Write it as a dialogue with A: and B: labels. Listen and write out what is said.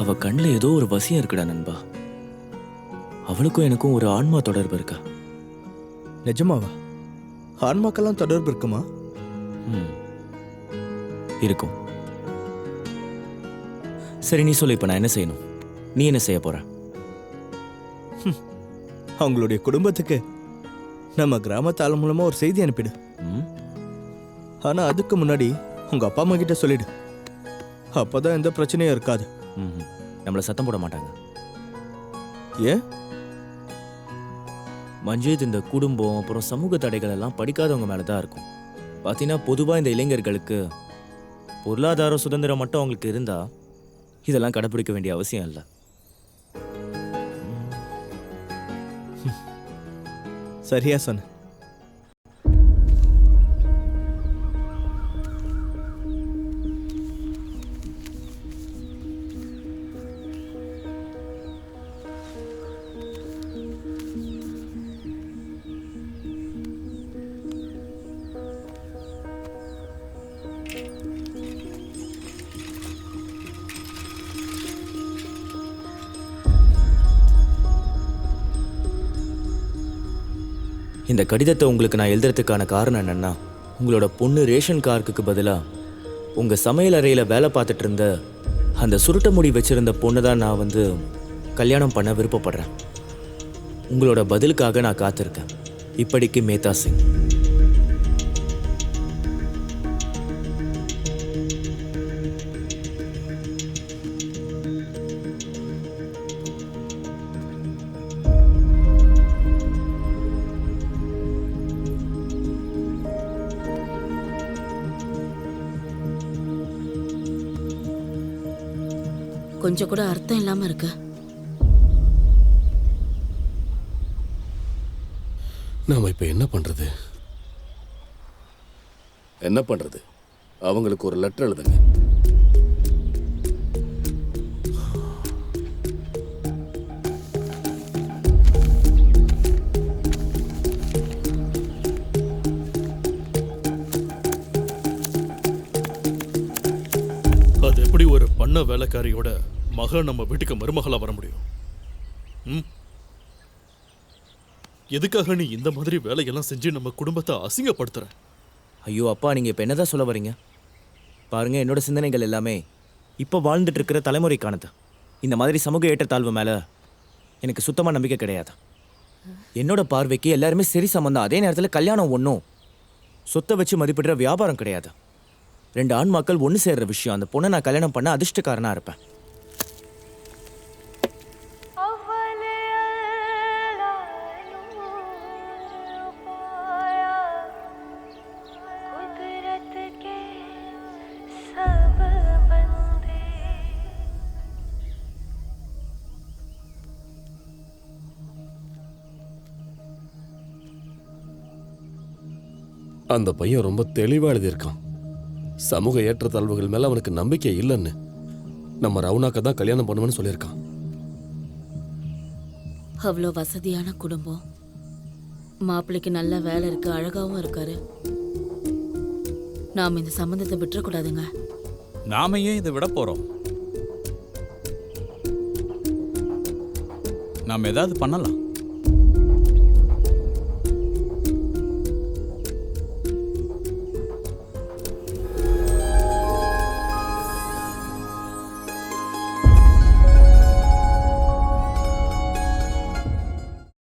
A: அவ கண்ணில் ஏதோ ஒரு வசியம் இருக்குடா நண்பா. அவளுக்கும் எனக்கும் ஒரு ஆன்மா தொடர்பு இருக்கா?
B: நிஜமாவா? ஆன்மாக்கெல்லாம் தொடர்பு இருக்குமா?
A: இருக்கும். சரி, நீ சொல்லு, இப்ப நான் என்ன செய்யணும்? நீ என்ன செய்ய போற?
B: அவங்களுடைய குடும்பத்துக்கு நம்ம கிராமத்தால் மூலமா ஒரு செய்தி அனுப்பிடு. ஆனா அதுக்கு முன்னாடி உங்க அப்பா அம்மா கிட்ட சொல்லிடு. அப்பதான் எந்த பிரச்சனையும் இருக்காது.
A: நம்மள சத்தம் போட மாட்டாங்க.
B: ஏன்?
A: மஞ்சள் இந்த குடும்பம் அப்புறம் சமூக தடைகள் எல்லாம் படிக்காதவங்க மேலதான் இருக்கும். பாத்தீங்கன்னா பொதுவா இந்த இளைஞர்களுக்கு பொருளாதார சுதந்திரம் மட்டும் அவங்களுக்கு இருந்தா இதெல்லாம் கடைபிடிக்க வேண்டிய அவசியம் இல்லை.
B: சரியா சொன்ன.
A: இந்த கடிதத்தை உங்களுக்கு நான் எழுதுறதுக்கான காரணம் என்னன்னா, உங்களோட பொண்ணு ரேஷன் கார்டுக்கு பதிலா உங்க சமையல் அறையில வேலை பார்த்துட்டு இருந்த அந்த சுருட்ட முடி வச்சிருந்த பொண்ணு தான் நான் கல்யாணம் பண்ண விருப்பப்படுறேன். உங்களோட பதிலுக்காக நான் காத்திருக்கேன். இப்படிக்கு மேத்தா சிங்.
C: கொஞ்சம் கூட அர்த்தம் இல்லாம இருக்கு.
D: நாம இப்ப என்ன பண்றது? அவங்களுக்கு ஒரு லெட்டர் எழுதுங்க.
E: அது எப்படி ஒரு பண்ண வேலைக்காரியோட மகன் நம்ம வீட்டுக்கு மருமகளா வர முடியும்? எதுக்காக நீ இந்த மாதிரி வேலையெல்லாம் செஞ்சு நம்ம குடும்பத்தை அசிங்கப்படுத்துற?
A: ஐயோ அப்பா, நீங்க இப்ப என்னதான் சொல்ல வரீங்க? பாருங்க, என்னோட சிந்தனைகள் எல்லாமே இப்ப வாழ்ந்துட்டு இருக்கிற தலைமுறைக்கானது. இந்த மாதிரி சமூக ஏற்றத்தாழ்வு மேல எனக்கு சுத்தமா நம்பிக்கை கிடையாது. என்னோட பார்வைக்கு எல்லாருமே சரி சம்பந்தம். அதே நேரத்தில் கல்யாணம் ஒன்றும் சொத்தை வச்சு மதிப்பிடுற வியாபாரம் கிடையாது. 2 ஆண்மாக்கள் ஒன்று சேர்ற விஷயம். அந்த பொண்ணை நான் கல்யாணம் பண்ண அதிர்ஷ்டக்காரனா இருப்பேன்.
D: அந்த பையன் ரொம்ப தெளிவா எழுதியிருக்கான். சமூக ஏற்றத்தாழ்வுகள் மேல அவனுக்கு நம்பிக்கை இல்லைன்னு. நம்ம ரவுனாக்க தான் கல்யாணம் பண்ணுவேன்னு சொல்லியிருக்கான்.
C: அவ்வளோ வசதியான குடும்பம், மாப்பிள்ளைக்கு நல்ல வேலை இருக்கு, அழகாவும் இருக்காரு. நாம இந்த சம்பந்தத்தை விட்டுறக்கூடாதுங்க.
F: நாம ஏன் இதை விட போறோம்? நாம் ஏதாவது பண்ணலாம்.